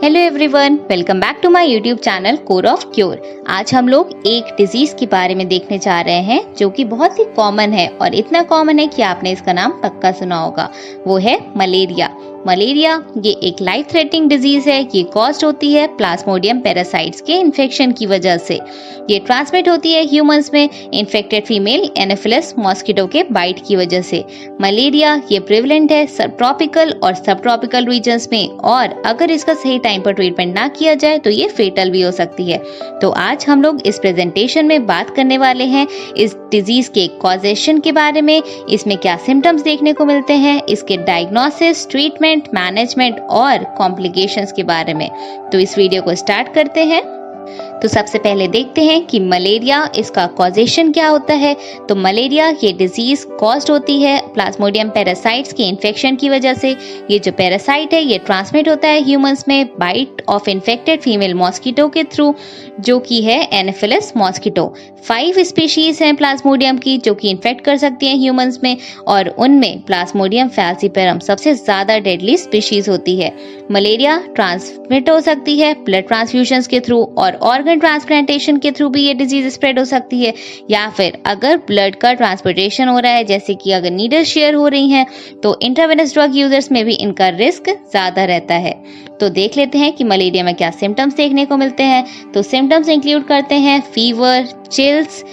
Hello everyone, welcome back to my YouTube channel core of cure. आज हम लोग एक डिजीज के बारे में देखने जा रहे हैं जो कि बहुत ही कॉमन है और इतना कॉमन है कि आपने इसका नाम पक्का सुना होगा। वो है मलेरिया। मलेरिया ये एक लाइफ थ्रेटनिंग डिजीज है। ये कॉज्ड होती है प्लाज्मोडियम पैरासाइट्स के इन्फेक्शन की वजह से। ये ट्रांसमिट होती है ह्यूमंस में इन्फेक्टेड फीमेल एनोफिलस मॉस्किटो के बाइट की वजह से। मलेरिया ये प्रिवलेंट है सब ट्रॉपिकल और सब ट्रॉपिकल रीजन्स में, और अगर इसका सही टाइम पर ट्रीटमेंट ना किया जाए तो ये फेटल भी हो सकती है। तो आज हम लोग इस प्रेजेंटेशन में बात करने वाले हैं इस डिजीज के कॉजेशन के बारे में, इसमें क्या सिम्टम्स देखने को मिलते हैं, इसके डायग्नोसिस, ट्रीटमेंट, मैनेजमेंट और कॉम्प्लिकेशंस के बारे में। तो इस वीडियो को स्टार्ट करते हैं। तो सबसे पहले देखते हैं कि मलेरिया इसका कॉजेशन क्या होता है। तो मलेरिया ये डिजीज कॉज्ड होती है प्लाज्मोडियम पैरासाइट्स के इन्फेक्शन की वजह से। ये जो पैरासाइट है ये ट्रांसमिट होता है ह्यूमंस में bite of infected female mosquito के थ्रू, जो कि है एनोफिलस मॉस्किटो। 5 स्पीशीज हैं प्लाज्मोडियम की जो कि इन्फेक्ट कर सकती हैं ह्यूमंस में, और उनमें प्लाज्मोडियम फैल्सिपेरम सबसे ज्यादा डेडली स्पीशीज होती है। मलेरिया ट्रांसमिट हो सकती है ब्लड ट्रांसफ्यूजन के थ्रू, और ऑर्गन ट्रांसप्लांटेशन के थ्रू भी ये डिजीज स्प्रेड हो सकती है, या फिर अगर ब्लड का ट्रांसपोर्टेशन हो रहा है, जैसे कि अगर नीडल शेयर हो रही हैं, तो इंट्रावेनस ड्रग यूजर्स में भी इनका रिस्क ज्यादा रहता है। तो देख लेते हैं कि मलेरिया में क्या सिम्टम्स देखने को मिलते हैं। तो सिम्टम्स इंक्लूड करते हैं फीवर, चिल्स,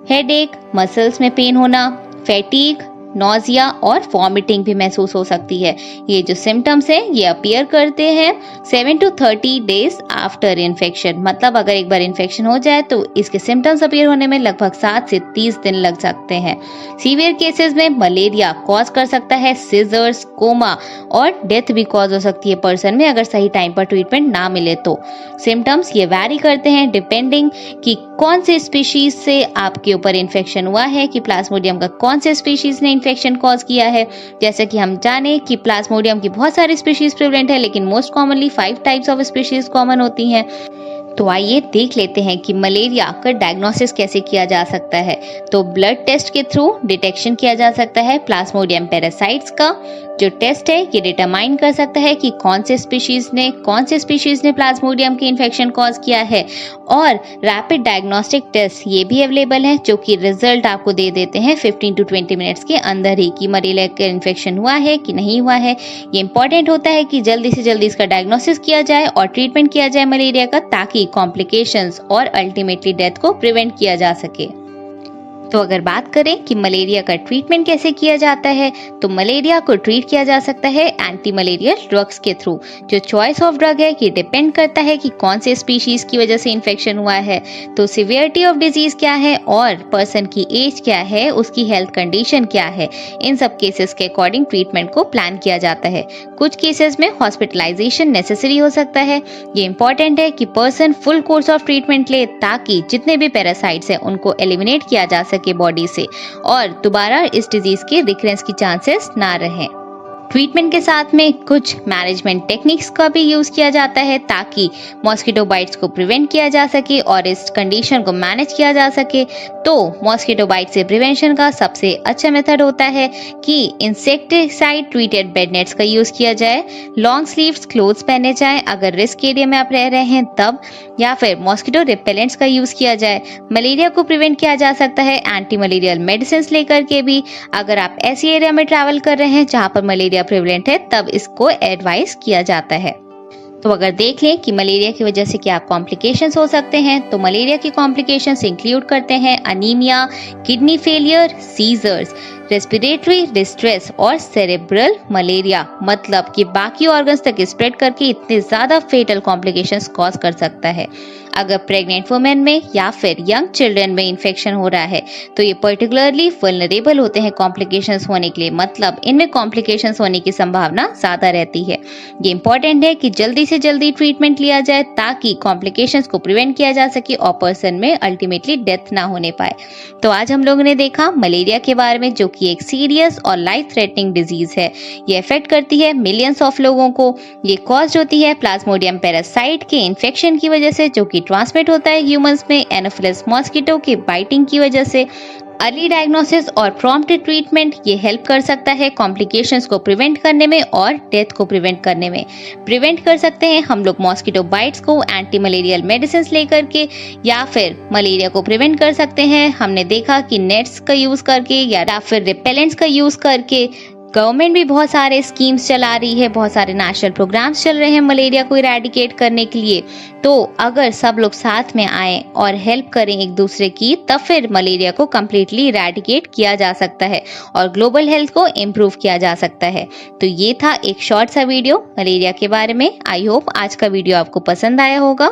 हेडेक, मसल्स में पेन होना, फैटीग, नोजिया और वॉमिटिंग भी महसूस हो सकती है। ये जो सिम्टम्स हैं ये अपीयर करते हैं 7 to 30 डेज आफ्टर इन्फेक्शन। मतलब अगर एक बार इन्फेक्शन हो जाए तो इसके सिम्टम्स अपीयर होने में लगभग 7 से 30 दिन लग सकते हैं। सीवियर केसेस में मलेरिया कॉज कर सकता है सीजर्स, कोमा और डेथ भी कॉज हो सकती है पर्सन में अगर सही टाइम पर ट्रीटमेंट ना मिले तो। सिम्टम्स ये वैरी करते हैं डिपेंडिंग कि कौन से स्पीशीज से आपके ऊपर इन्फेक्शन हुआ है, कि प्लाज्मोडियम का कौन से स्पीशीज ने इन्फेक्शन कॉज किया है। जैसे कि हम जाने कि प्लाज्मोडियम की बहुत सारी स्पीशीज प्रिवलेंट है, लेकिन most commonly 5 types of species common होती हैं। तो आइए देख लेते हैं कि मलेरिया का डायग्नोसिस कैसे किया जा सकता है। तो ब्लड टेस्ट के थ्रू डिटेक्शन किया जा सकता है प्लाज्मोडियम पैरासाइट्स का। जो टेस्ट है ये डिटरमाइन कर सकता है कि कौन से स्पीशीज ने प्लाज्मोडियम की इन्फेक्शन कॉज किया है। और रैपिड डायग्नोस्टिक टेस्ट ये भी अवेलेबल हैं जो कि रिजल्ट आपको दे देते हैं 15 to 20 मिनट्स के अंदर ही कि मलेरिया का इन्फेक्शन हुआ है कि नहीं हुआ है। ये इंपॉर्टेंट होता है कि जल्दी से जल्दी इसका डायग्नोसिस किया जाए और ट्रीटमेंट किया जाए मलेरिया का, ताकि कॉम्प्लिकेशंस और अल्टीमेटली डेथ को प्रिवेंट किया जा सके। तो अगर बात करें कि मलेरिया का ट्रीटमेंट कैसे किया जाता है, तो मलेरिया को ट्रीट किया जा सकता है एंटी मलेरियल ड्रग्स के थ्रू। जो चॉइस ऑफ ड्रग है ये डिपेंड करता है कि कौन से स्पीशीज की वजह से इन्फेक्शन हुआ है, तो सिवियरिटी ऑफ डिजीज क्या है और पर्सन की एज क्या है, उसकी हेल्थ कंडीशन क्या है, इन सब केसेस के अकॉर्डिंग ट्रीटमेंट को प्लान किया जाता है। कुछ केसेस में हॉस्पिटलाइजेशन नेसेसरी हो सकता है। ये इंपॉर्टेंट है कि person full course of treatment ले, ताकि जितने भी पैरासाइट्स हैं उनको एलिमिनेट किया जा के बॉडी से और दोबारा इस डिजीज के रिकरेंस की चांसेस ना रहें। ट्रीटमेंट के साथ में कुछ मैनेजमेंट टेक्निक्स का भी यूज किया जाता है, ताकि मॉस्किटो बाइट्स को प्रिवेंट किया जा सके और इस कंडीशन को मैनेज किया जा सके। तो मॉस्किटो बाइट से प्रिवेंशन का सबसे अच्छा मेथड होता है कि इंसेक्टिसाइड ट्रीटेड बेड नेट्स का यूज किया जाए, लॉन्ग स्लीव्स क्लोथ्स पहने जाए अगर रिस्क एरिया में आप रह रहे हैं तब, या फिर मॉस्किटो रिपेलेंट्स का यूज किया जाए। मलेरिया को प्रिवेंट किया जा सकता है एंटी मलेरियल मेडिसिन लेकर के भी। अगर आप ऐसी एरिया में ट्रैवल कर रहे हैं जहां पर मलेरिया प्रिवलेंट है तब इसको एडवाइस किया जाता है। तो अगर देख लें कि मलेरिया की वजह से क्या कॉम्प्लिकेशंस हो सकते हैं, तो मलेरिया की कॉम्प्लिकेशंस इंक्लूड करते हैं anaemia, kidney failure, seizures, respiratory distress और सेरेब्रल मलेरिया। मतलब कि बाकी ऑर्गन्स तक स्प्रेड करके इतने ज्यादा फेटल कॉम्प्लिकेशंस कॉज कर सकता है। अगर प्रेग्नेंट वुमेन में या फिर यंग चिल्ड्रन में इन्फेक्शन हो रहा है तो ये पर्टिकुलरली वल्नरेबल होते हैं कॉम्प्लिकेशंस होने के लिए। मतलब इनमें कॉम्प्लिकेशंस होने की संभावना ज्यादा रहती है। ये इंपॉर्टेंट है कि जल्दी से जल्दी ट्रीटमेंट लिया जाए, ताकि कॉम्प्लिकेशंस को प्रिवेंट किया जा सके और पर्सन में अल्टीमेटली डेथ ना होने पाए। तो आज हम लोगों ने देखा मलेरिया के बारे में, जो कि एक सीरियस और लाइफ थ्रेटनिंग डिजीज है। ये अफेक्ट करती है मिलियंस ऑफ लोगों को। ये कॉज होती है प्लाज्मोडियम पैरासाइट के इन्फेक्शन की वजह से, जो कि ट्रांसमिट होता है ह्यूमंस में एनोफिलस मॉस्किटो के बाइटिंग की वजह से। अर्ली डायग्नोसिस और प्रॉम्प्ट ट्रीटमेंट ये हेल्प कर सकता है कॉम्प्लिकेशंस को प्रिवेंट करने में और डेथ को प्रिवेंट करने में। प्रिवेंट कर सकते हैं हम लोग मॉस्किटो बाइट्स को एंटी मलेरियल मेडिसिन लेकर के, या फिर मलेरिया को प्रिवेंट कर सकते हैं हमने देखा कि नेट्स का यूज करके या फिर रिपेलेंट्स का यूज करके। गवर्नमेंट भी बहुत सारे स्कीम्स चला रही है, बहुत सारे नेशनल प्रोग्राम्स चल रहे हैं मलेरिया को इरेडिकेट करने के लिए। तो अगर सब लोग साथ में आए और हेल्प करें एक दूसरे की, तब फिर मलेरिया को कम्प्लीटली इरेडिकेट किया जा सकता है और ग्लोबल हेल्थ को इम्प्रूव किया जा सकता है। तो ये था एक शॉर्ट सा वीडियो मलेरिया के बारे में। आई होप आज का वीडियो आपको पसंद आया होगा।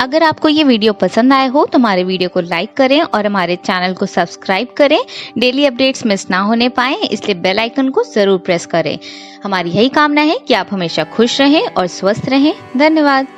अगर आपको ये वीडियो पसंद आए हो तो हमारे वीडियो को लाइक करें और हमारे चैनल को सब्सक्राइब करें। डेली अपडेट्स मिस ना होने पाए, इसलिए बेल आइकन को जरूर प्रेस करें। हमारी यही कामना है कि आप हमेशा खुश रहें और स्वस्थ रहें। धन्यवाद।